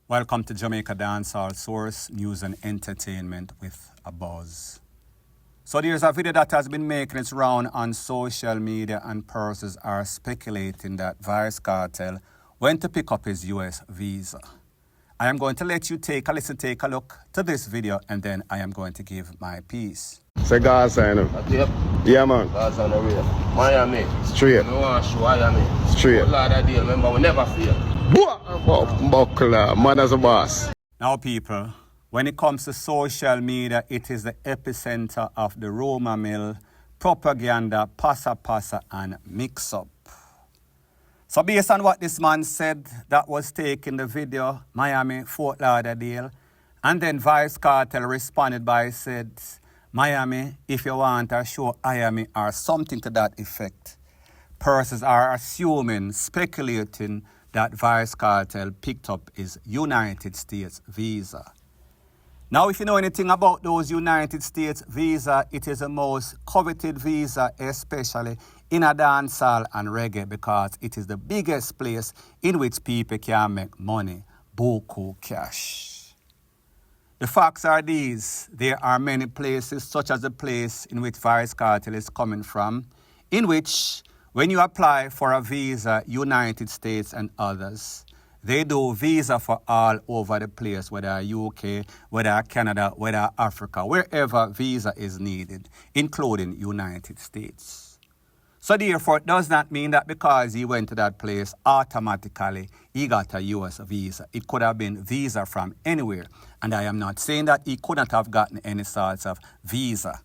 Welcome to Jamaica Dancehall Source, News and Entertainment with a Buzz. So there's a video that has been making its round on social media, and persons are speculating that VYBZ Kartel went to pick up his US visa. I am going to let you take a listen, take a look to this video, and then I am going to give my piece. Say God sign him. Yep. Yeah, man. God's on the real. Miami. Straight. I want to show Miami. Straight. A lot of deal, remember, we never fail. Buckler, man as a boss. Now people, when it comes to social media, it is the epicenter of the rumor mill, propaganda, passa, and mix-up. So based on what this man said, that was taken the video, Miami, Fort Lauderdale, and then VYBZ Kartel responded by said, Miami, if you want to show Miami or something to that effect. Persons are assuming, speculating that VYBZ Kartel picked up his United States visa. Now, if you know anything about those United States visa, it is the most coveted visa, especially in a dancehall and reggae, because it is the biggest place in which people can make money, buku cash. The facts are these: there are many places, such as the place in which VYBZ Kartel is coming from, in which when you apply for a visa, United States and others, they do visa for all over the place, whether UK, whether Canada, whether Africa, wherever visa is needed, including United States. So therefore, it does not mean that because he went to that place, automatically he got a US visa. It could have been visa from anywhere. And I am not saying that he could not have gotten any sorts of visa.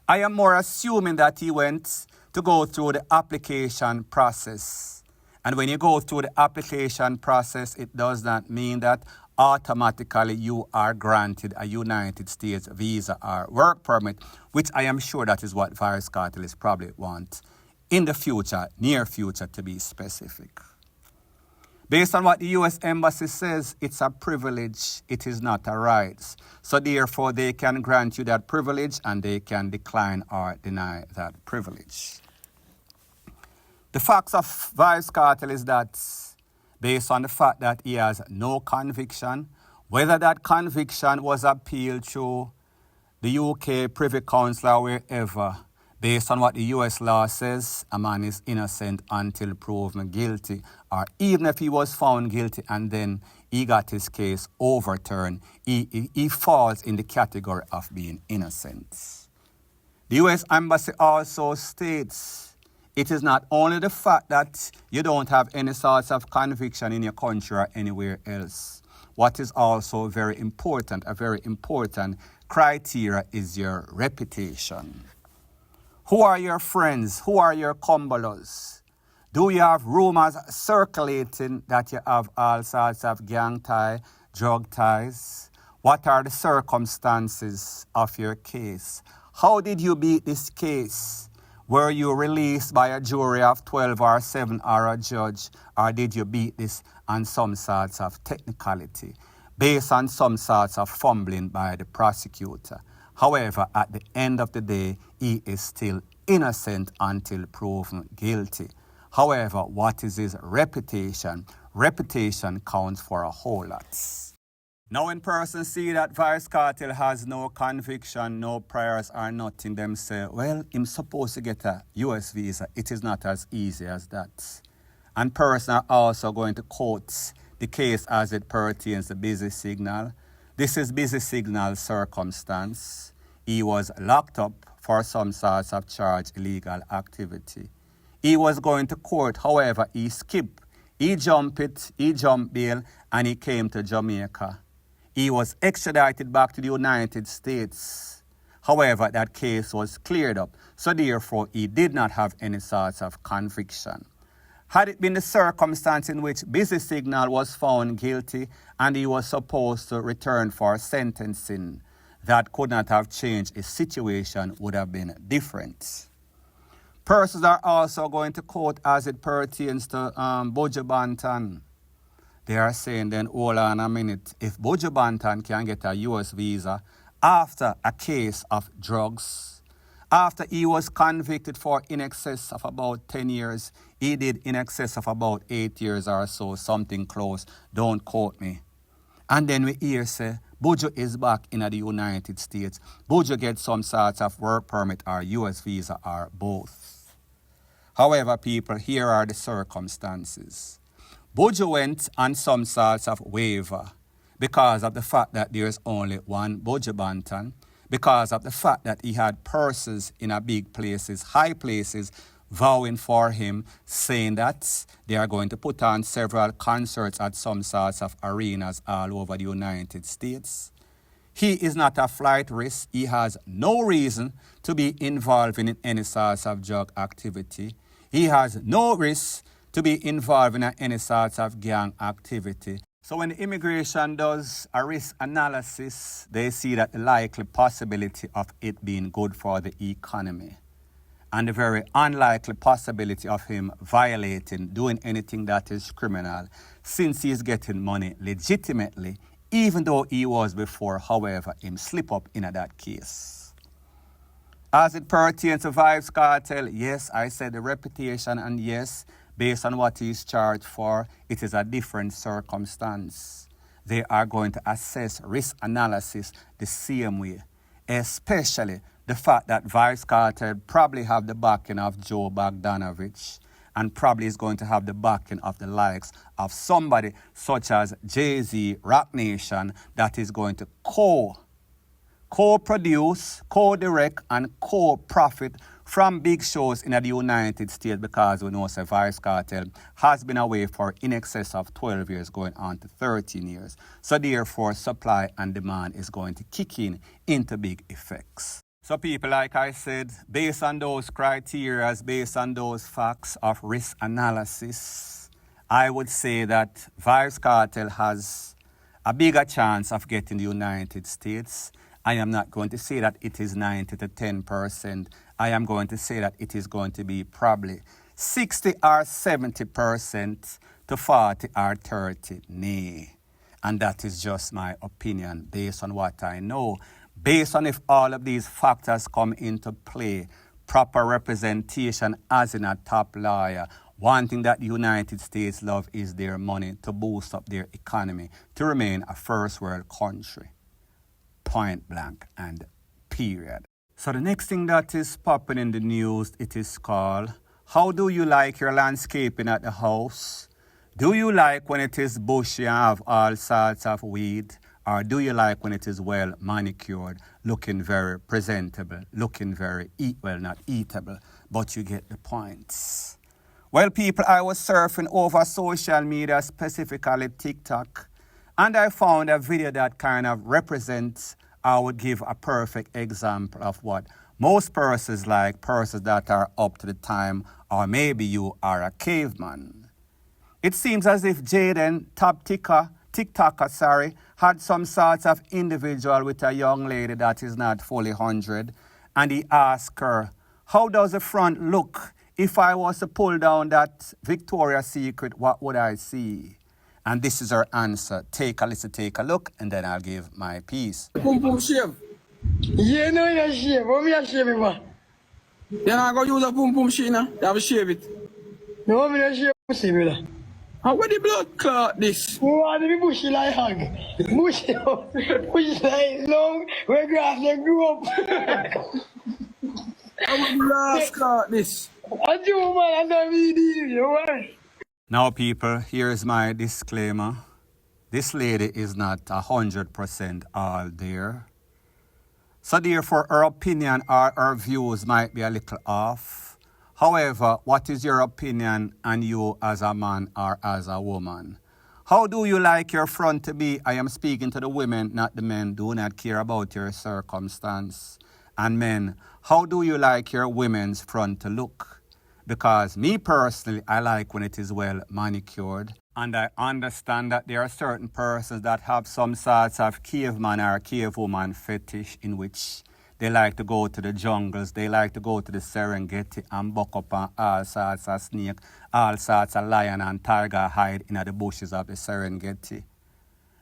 I am more assuming that he went to go through the application process. And when you go through the application process, it does not mean that automatically you are granted a United States visa or work permit, which I am sure that is what VYBZ Kartel is probably want in the future, near future to be specific. Based on what the U.S. Embassy says, it's a privilege, it is not a right. So therefore, they can grant you that privilege and they can decline or deny that privilege. The facts of VYBZ Kartel is that, based on the fact that he has no conviction, whether that conviction was appealed to the UK Privy Council or wherever, based on what the US law says, a man is innocent until proven guilty, or even if he was found guilty and then he got his case overturned, he falls in the category of being innocent. The US Embassy also states it is not only the fact that you don't have any sorts of conviction in your country or anywhere else. What is also very important, a very important criteria is your reputation. Who are your friends? Who are your cumbelos? Do you have rumors circulating that you have all sorts of gang tie, drug ties? What are the circumstances of your case? How did you beat this case? Were you released by a jury of 12 or 7 or a judge? Or did you beat this on some sorts of technicality, based on some sorts of fumbling by the prosecutor? However, at the end of the day, he is still innocent until proven guilty. However, what is his reputation? Reputation counts for a whole lot. Now when persons see that VYBZ Kartel has no conviction, no priors or nothing, them say, well, I'm supposed to get a US visa. It is not as easy as that. And persons are also going to quote the case as it pertains to BUJU Signal. This is BUJU Signal's circumstance. He was locked up for some sorts of charged illegal activity. He was going to court, however, he skipped. He jumped bail, and he came to Jamaica. He was extradited back to the United States. However, that case was cleared up, so therefore he did not have any sorts of conviction. Had it been the circumstance in which BUJU Signal was found guilty and he was supposed to return for sentencing, that could not have changed. His situation would have been different. Persons are also going to quote as it pertains to BUJU. They are saying then, hold on a minute, if BUJU can get a US visa after a case of drugs, after he was convicted for in excess of about 10 years, he did in excess of about 8 years or so, something close, don't quote me. And then we hear say, BUJU is back in the United States. BUJU gets some sort of work permit or US visa or both. However, people, here are the circumstances. BUJU went on some sorts of waiver because of the fact that there's only one BUJU Banton, because of the fact that he had persons in a big places, high places, vowing for him, saying that they are going to put on several concerts at some sorts of arenas all over the United States. He is not a flight risk. He has no reason to be involved in any sorts of drug activity. He has no risk to be involved in any sorts of gang activity. So when immigration does a risk analysis, they see that the likely possibility of it being good for the economy and the very unlikely possibility of him violating, doing anything that is criminal, since he is getting money legitimately, even though he was before, however, him slip up in that case. As it pertains to VYBZ Kartel, yes, I said the reputation, and yes, based on what he is charged for, it is a different circumstance. They are going to assess risk analysis the same way, especially the fact that VYBZ Kartel probably have the backing of Joe Bogdanovich and probably is going to have the backing of the likes of somebody such as Jay-Z, Rock Nation, that is going to co-produce, co-direct, and co-profit from big shows in the United States, because we know that VYBZ Kartel has been away for in excess of 12 years, going on to 13 years. So therefore, supply and demand is going to kick in into big effects. So people, like I said, based on those criteria, based on those facts of risk analysis, I would say that VYBZ Kartel has a bigger chance of getting the United States. I am not going to say that it is 90 to 10%. I am going to say that it is going to be probably 60 or 70% to 40 or 30, nay. And that is just my opinion based on what I know. Based on if all of these factors come into play, proper representation as in a top lawyer, one thing that the United States love is their money to boost up their economy, to remain a first world country. Point blank and period. So the next thing that is popping in the news, it is called, how do you like your landscaping at the house? Do you like when it is bushy and have all sorts of weed? Or do you like when it is well manicured, looking very presentable, looking very, not eatable, but you get the points. Well, people, I was surfing over social media, specifically TikTok, and I found a video that kind of represents, I would give a perfect example of what most persons like, persons that are up to the time, or maybe you are a caveman. It seems as if Jaden, top TikToker, had some sort of individual with a young lady that is not fully 100, and he asked her, how does the front look? If I was to pull down that Victoria's Secret, what would I see? And this is her answer. Take a listen, take a look, and then I'll give my piece. Pum pum shave. Yeah, no, you shave. What me a shave it for? You're not going to use a pum pum shave now? You have to shave it. No, me not shave pussy, brother. How where the blood clot this? You want to be bushy like hog. Bushy like long, where grass they grew up. How where the grass clot this? I do, man, I don't need you want? Now, people, here's my disclaimer. This lady is not 100% all there. So therefore, her opinion or her views might be a little off. However, what is your opinion on you as a man or as a woman? How do you like your front to be? I am speaking to the women, not the men. Do not care about your circumstance. And men, how do you like your women's front to look? Because me personally, I like when it is well manicured. And I understand that there are certain persons that have some sorts of caveman or cavewoman fetish in which they like to go to the jungles, they like to go to the Serengeti and buck up on all sorts of snake, all sorts of lion and tiger hide in the bushes of the Serengeti.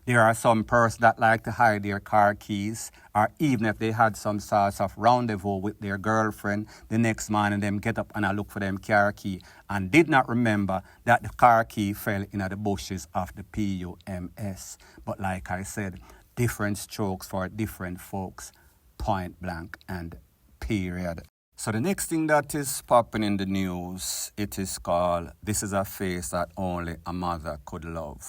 There are some persons that like to hide their car keys, or even if they had some sort of rendezvous with their girlfriend, the next morning them get up and I look for them car key and did not remember that the car key fell in the bushes of the PUMS. But like I said, different strokes for different folks, point blank and period. So the next thing that is popping in the news, it is called, "This is a face that only a mother could love."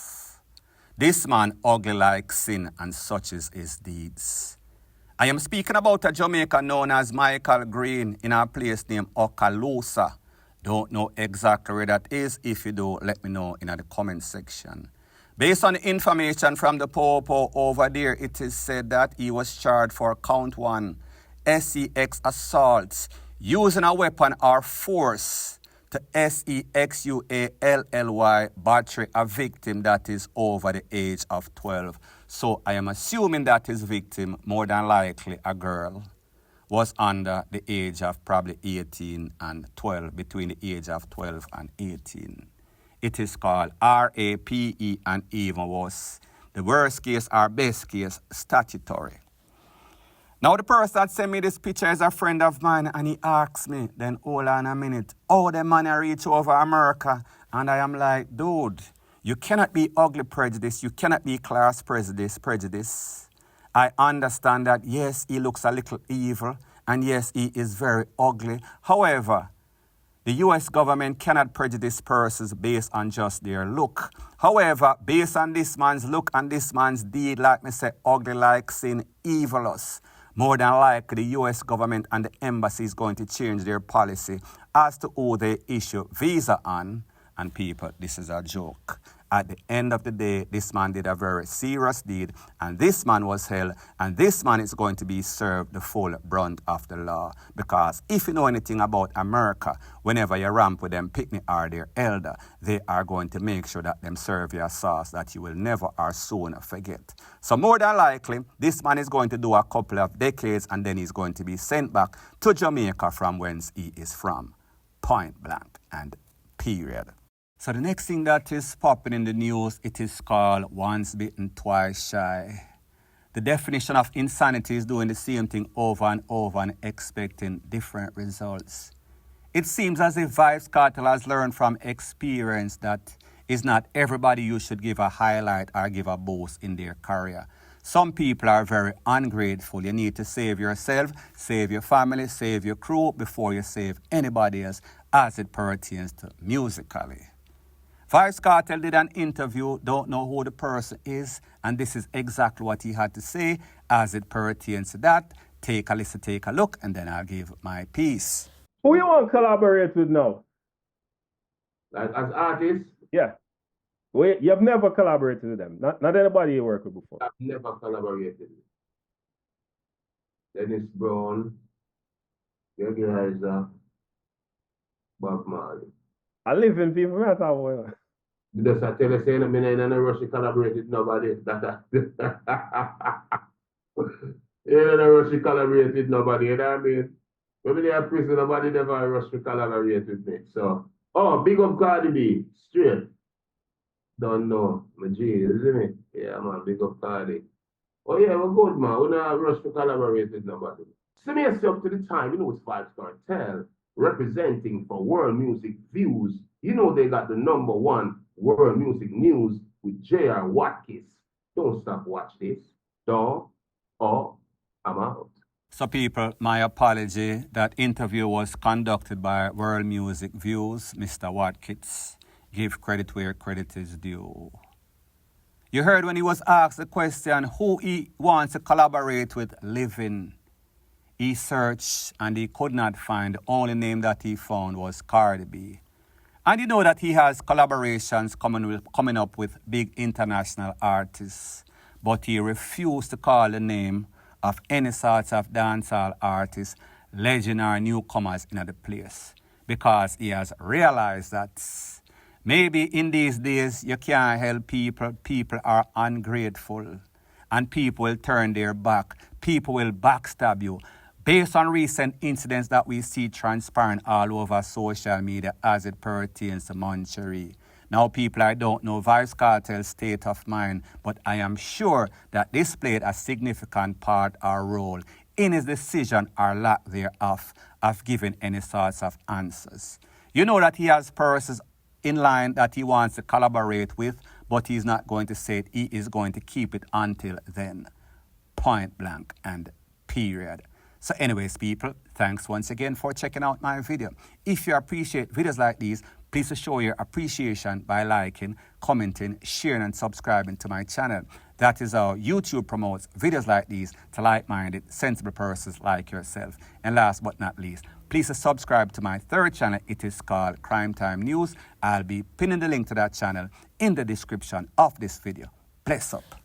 This man ugly like sin, and such is his deeds. I am speaking about a Jamaican known as Michael Green in a place named Okaloosa. Don't know exactly where that is. If you do, let me know in the comment section. Based on the information from the Popo over there, it is said that he was charged for count 1, sex assaults, using a weapon or force to sexually battery a victim that is over the age of 12. So I am assuming that his victim, more than likely a girl, was under the age of probably 18 and 12, between the age of 12 and 18. It is called RAPE and even was the worst case or best case statutory. Now the person that sent me this picture is a friend of mine, and he asks me, then hold on a minute, how the man reach over America? And I am like, dude, you cannot be ugly prejudice, you cannot be class prejudice. I understand that, yes, he looks a little evil, and yes, he is very ugly. However, the US government cannot prejudice persons based on just their look. However, based on this man's look and this man's deed, like me say, ugly like sin, evilous, more than likely the US government and the embassy is going to change their policy as to who they issue visa on. And people, this is a joke. At the end of the day, this man did a very serious deed, and this man was held, and this man is going to be served the full brunt of the law. Because if you know anything about America, whenever you ramp with them picnic or their elder, they are going to make sure that them serve you a sauce that you will never or soon forget. So more than likely, this man is going to do a couple of decades, and then he's going to be sent back to Jamaica from whence he is from. Point blank and period. So the next thing that is popping in the news, it is called once bitten, twice shy. The definition of insanity is doing the same thing over and over and expecting different results. It seems as if VYBZ KARTEL has learned from experience that it's not everybody you should give a highlight or give a boost in their career. Some people are very ungrateful. You need to save yourself, save your family, save your crew before you save anybody else as it pertains to musically. VYBZ KARTEL did an interview, don't know who the person is, and this is exactly what he had to say as it pertains to that. Take a listen, take a look, and then I'll give my piece. Who you want to collaborate with now? Like as artists, Yeah. Wait, you've never collaborated with them. Not anybody you worked with before. I've never collaborated. Dennis Brown, Yogi Liza, Bob Marley. I live in people, man. I thought, well, Just I tell you, saying I'm in a rush to collaborate with nobody. In a rush to collaborate with nobody, you know what I mean? When they are prison, nobody never rush to collaborate with me. So, big up Cardi B, straight. Don't know. My G, isn't it? Yeah, man, big up Cardi. Oh yeah, we're good, man. We're not rush to collaborate with nobody. Send me up to the time, you know it's VYBZ KARTEL, representing for world music views. You know they got the #1 world music news with J.R. Watkins. Don't stop watch this. I'm out. So people, my apology. That interview was conducted by World Music Views, Mr. Watkins. Give credit where credit is due. You heard when he was asked the question who he wants to collaborate with living. He searched and he could not find. The only name that he found was Cardi B. And you know that he has collaborations coming up with big international artists. But he refused to call the name of any sorts of dancehall artists, legend or newcomers in the place. Because he has realized that maybe in these days you can't help people. People are ungrateful. And people will turn their back. People will backstab you. Based on recent incidents that we see transparent all over social media as it pertains to Moncherie. Now, people, I don't know VYBZ KARTEL's state of mind, but I am sure that this played a significant part or role in his decision or lack thereof of giving any sorts of answers. You know that he has persons in line that he wants to collaborate with, but he's not going to say it. He is going to keep it until then. Point blank and period. So anyways, people, thanks once again for checking out my video. If you appreciate videos like these, please show your appreciation by liking, commenting, sharing, and subscribing to my channel. That is how YouTube promotes videos like these to like-minded, sensible persons like yourself. And last but not least, please subscribe to my third channel. It is called Crime Time News. I'll be pinning the link to that channel in the description of this video. Bless up.